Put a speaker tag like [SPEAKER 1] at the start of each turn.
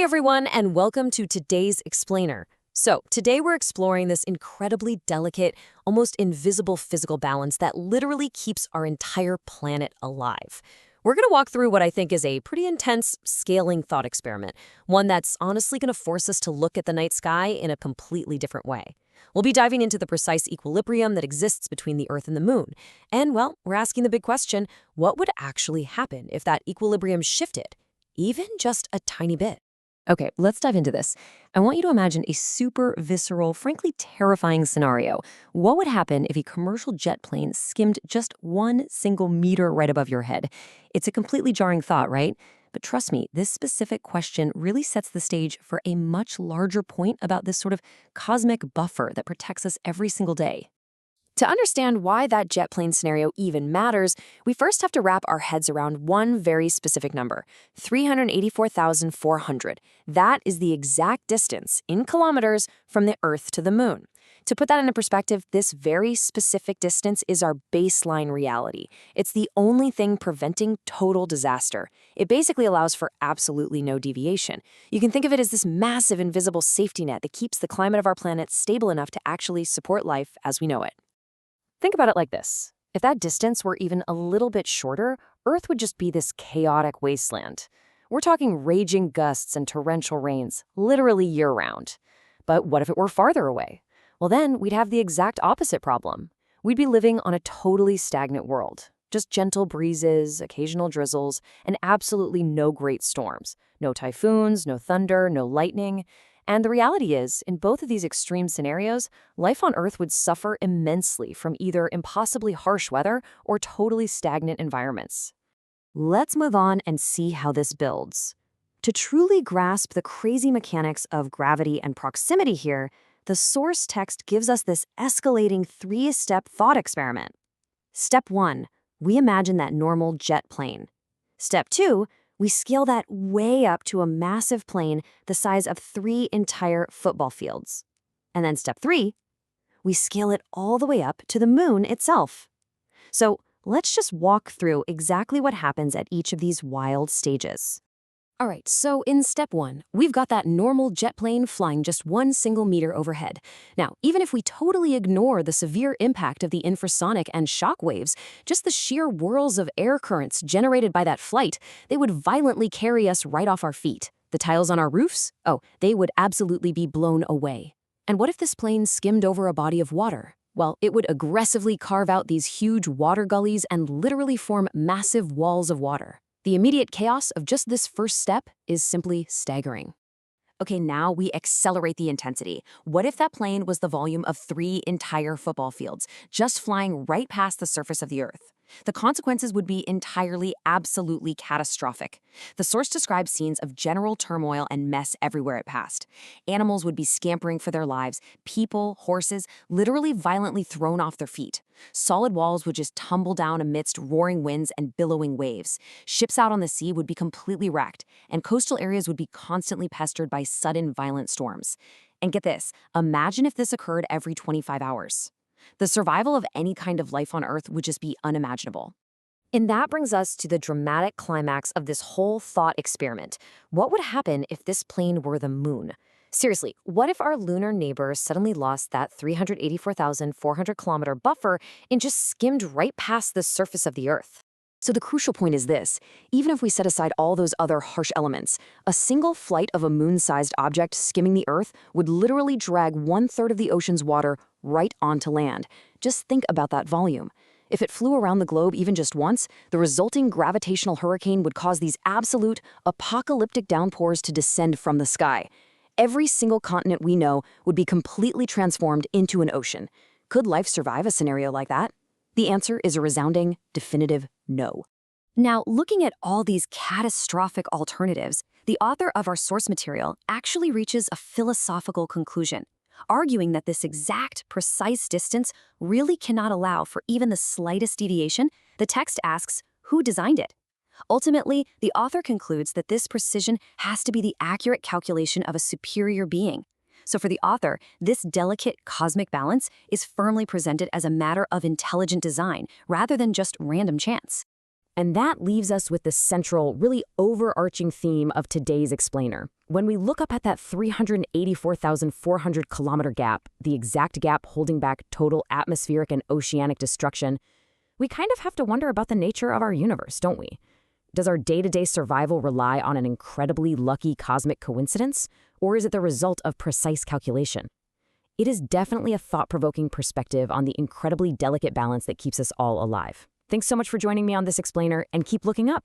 [SPEAKER 1] Hey everyone, and welcome to today's Explainer. So, today we're exploring this incredibly delicate, almost invisible physical balance that literally keeps our entire planet alive. We're going to walk through what I think is a pretty intense scaling thought experiment, one that's honestly going to force us to look at the night sky in a completely different way. We'll be diving into the precise equilibrium that exists between the Earth and the Moon. And, well, we're asking the big question, what would actually happen if that equilibrium shifted, even just a tiny bit? Okay, let's dive into this. I want you to imagine a super visceral, frankly terrifying scenario. What would happen if a commercial jet plane skimmed just 1 single meter right above your head? It's a completely jarring thought, right? But trust me, this specific question really sets the stage for a much larger point about this sort of cosmic buffer that protects us every single day. To understand why that jet plane scenario even matters, we first have to wrap our heads around one very specific number, 384,400. That is the exact distance, in kilometers, from the Earth to the Moon. To put that into perspective, this very specific distance is our baseline reality. It's the only thing preventing total disaster. It basically allows for absolutely no deviation. You can think of it as this massive invisible safety net that keeps the climate of our planet stable enough to actually support life as we know it. Think about it like this. If that distance were even a little bit shorter, Earth would just be this chaotic wasteland. We're talking raging gusts and torrential rains, literally year-round. But what if it were farther away? Well, then we'd have the exact opposite problem. We'd be living on a totally stagnant world. Just gentle breezes, occasional drizzles, and absolutely no great storms. No typhoons, no thunder, no lightning. And the reality is, in both of these extreme scenarios, life on Earth would suffer immensely from either impossibly harsh weather or totally stagnant environments. Let's move on and see how this builds. To truly grasp the crazy mechanics of gravity and proximity here, the source text gives us this escalating three-step thought experiment. Step 1, we imagine that normal jet plane. Step 2, we scale that way up to a massive plane the size of 3 entire football fields. And then step 3, we scale it all the way up to the moon itself. So let's just walk through exactly what happens at each of these wild stages. All right, so in step 1, we've got that normal jet plane flying just 1 single meter overhead. Now, even if we totally ignore the severe impact of the infrasonic and shock waves, just the sheer whirls of air currents generated by that flight, they would violently carry us right off our feet. The tiles on our roofs? Oh, they would absolutely be blown away. And what if this plane skimmed over a body of water? Well, it would aggressively carve out these huge water gullies and literally form massive walls of water. The immediate chaos of just this first step is simply staggering. Okay, now we accelerate the intensity. What if that plane was the volume of 3 entire football fields, just flying right past the surface of the Earth? The consequences would be entirely, absolutely catastrophic. The source describes scenes of general turmoil and mess everywhere it passed. Animals would be scampering for their lives, people, horses, literally violently thrown off their feet. Solid walls would just tumble down amidst roaring winds and billowing waves. Ships out on the sea would be completely wrecked, and coastal areas would be constantly pestered by sudden, violent storms. And get this, imagine if this occurred every 25 hours. The survival of any kind of life on Earth would just be unimaginable. And that brings us to the dramatic climax of this whole thought experiment. What would happen if this plane were the moon? Seriously, what if our lunar neighbors suddenly lost that 384,400-kilometer buffer and just skimmed right past the surface of the Earth? So the crucial point is this. Even if we set aside all those other harsh elements, a single flight of a moon-sized object skimming the Earth would literally drag 1/3 of the ocean's water right onto land. Just think about that volume. If it flew around the globe even just once, the resulting gravitational hurricane would cause these absolute, apocalyptic downpours to descend from the sky. Every single continent we know would be completely transformed into an ocean. Could life survive a scenario like that? The answer is a resounding, definitive no. Now, looking at all these catastrophic alternatives, the author of our source material actually reaches a philosophical conclusion, arguing that this exact, precise distance really cannot allow for even the slightest deviation. The text asks, who designed it? Ultimately, the author concludes that this precision has to be the accurate calculation of a superior being. So for the author, this delicate cosmic balance is firmly presented as a matter of intelligent design rather than just random chance.
[SPEAKER 2] And that leaves us with the central, really overarching theme of today's explainer. When we look up at that 384,400 kilometer gap, the exact gap holding back total atmospheric and oceanic destruction, we kind of have to wonder about the nature of our universe, don't we? Does our day-to-day survival rely on an incredibly lucky cosmic coincidence, or is it the result of precise calculation? It is definitely a thought-provoking perspective on the incredibly delicate balance that keeps us all alive. Thanks so much for joining me on this explainer, and keep looking up.